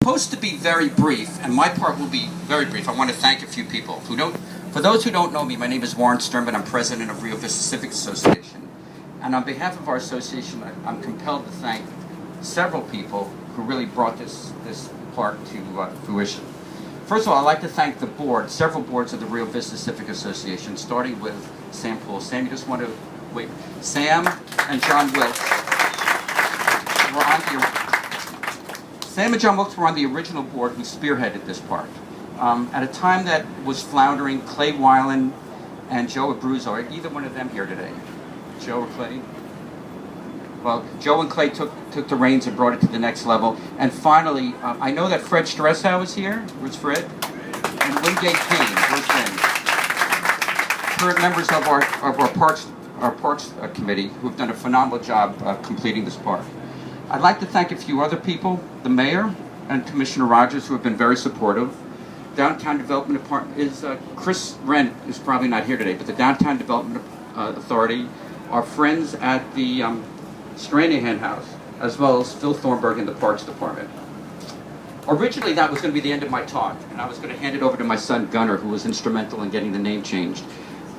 supposed to be very brief, and my part will be very brief. I want to thank a few people who don't. For those who don't know me, my name is Warren Sturman. I'm president of Rio Vista Civic Association. And on behalf of our association, I'm compelled to thank several people who really brought this park to fruition. First of all, I'd like to thank the board, several boards of the Rio Vista Civic Association, starting with Sam Poole. Sam, you just want to wait. Sam and John Wilkes were on Sam and John Wilkes were on the original board who spearheaded this park. At a time that was floundering, Clay Weiland and Joe Abruzzo, are either one of them here today? Joe or Clay? Well, Joe and Clay took the reins and brought it to the next level. And finally, I know that Fred Stressau is here. Where's Fred? And Wingate Kane. Where's Wing? Current members of our Parks Committee who have done a phenomenal job completing this park. I'd like to thank a few other people, the mayor and Commissioner Rogers, who have been very supportive. Downtown Development Department is, Chris Wren is probably not here today, but the Downtown Development Authority, our friends at the Stranahan House, as well as Phil Thornburg in the Parks Department. Originally, that was going to be the end of my talk, and I was going to hand it over to my son Gunnar, who was instrumental in getting the name changed.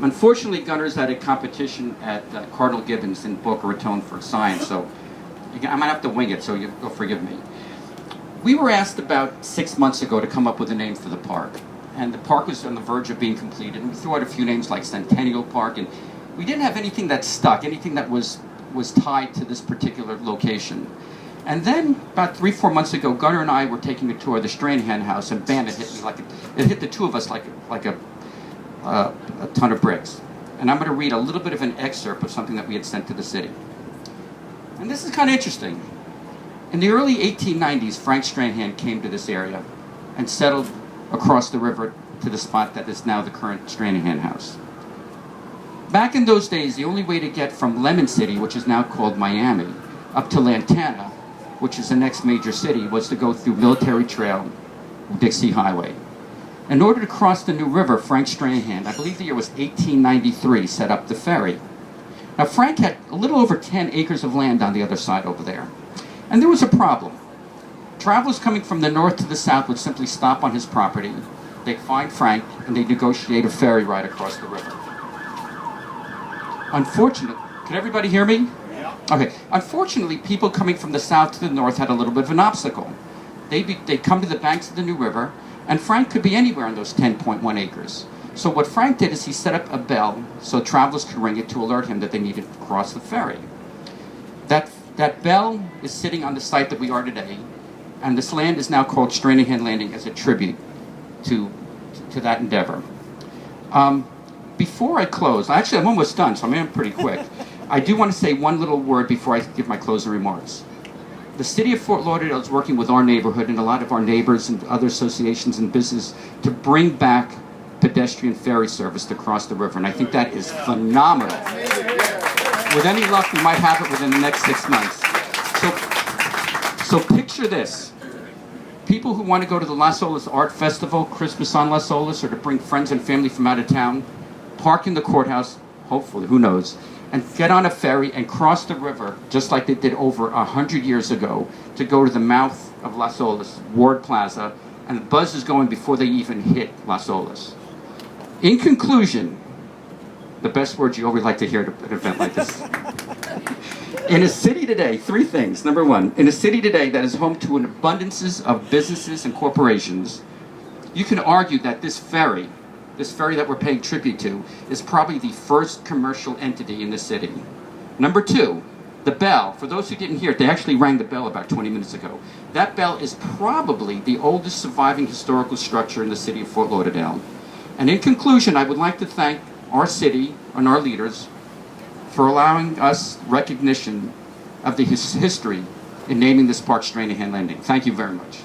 Unfortunately, Gunnar's at a competition at Cardinal Gibbons in Boca Raton for science, so I might have to wing it, so you'll forgive me. We were asked about 6 months ago to come up with a name for the park, and the park was on the verge of being completed, and we threw out a few names like Centennial Park, and we didn't have anything that stuck, anything that was tied to this particular location. And then, about 3-4 months ago, Gunnar and I were taking a tour of the Stranahan House, and bam, it hit me it hit the two of us like a ton of bricks. And I'm going to read a little bit of an excerpt of something that we had sent to the city. And this is kind of interesting. In the early 1890s, Frank Stranahan came to this area and settled across the river to the spot that is now the current Stranahan House. Back in those days, the only way to get from Lemon City, which is now called Miami, up to Lantana, which is the next major city, was to go through Military Trail, Dixie Highway. In order to cross the new river, Frank Stranahan, I believe the year was 1893, set up the ferry. Now, Frank had a little over 10 acres of land on the other side over there. And there was a problem. Travelers coming from the north to the south would simply stop on his property. They'd find Frank, and they'd negotiate a ferry ride across the river. Unfortunately, can everybody hear me? Yeah. Okay. Unfortunately, people coming from the south to the north had a little bit of an obstacle. They'd come to the banks of the new river, and Frank could be anywhere on those 10.1 acres. So what Frank did is he set up a bell so travelers could ring it to alert him that they needed to cross the ferry. That bell is sitting on the site that we are today, and this land is now called Stranahan Landing as a tribute to that endeavor. Before I close, actually I'm almost done, so I'm pretty quick. I do want to say one little word before I give my closing remarks. The city of Fort Lauderdale is working with our neighborhood and a lot of our neighbors and other associations and business to bring back pedestrian ferry service to cross the river, and I think that is phenomenal. With any luck, we might have it within the next 6 months. So picture this. People who want to go to the Las Olas Art Festival, Christmas on Las Olas, or to bring friends and family from out of town, park in the courthouse, hopefully, who knows, and get on a ferry and cross the river, just like they did over 100 years ago, to go to the mouth of Las Olas, Ward Plaza, and the buzz is going before they even hit Las Olas. In conclusion, the best words you always like to hear at an event like this. In a city today, 3 things. Number 1, in a city today that is home to an abundance of businesses and corporations, you can argue that this ferry that we're paying tribute to, is probably the first commercial entity in the city. Number 2, the bell. For those who didn't hear it, they actually rang the bell about 20 minutes ago. That bell is probably the oldest surviving historical structure in the city of Fort Lauderdale. And in conclusion, I would like to thank our city and our leaders for allowing us recognition of the history in naming this park Stranahan Landing. Thank you very much.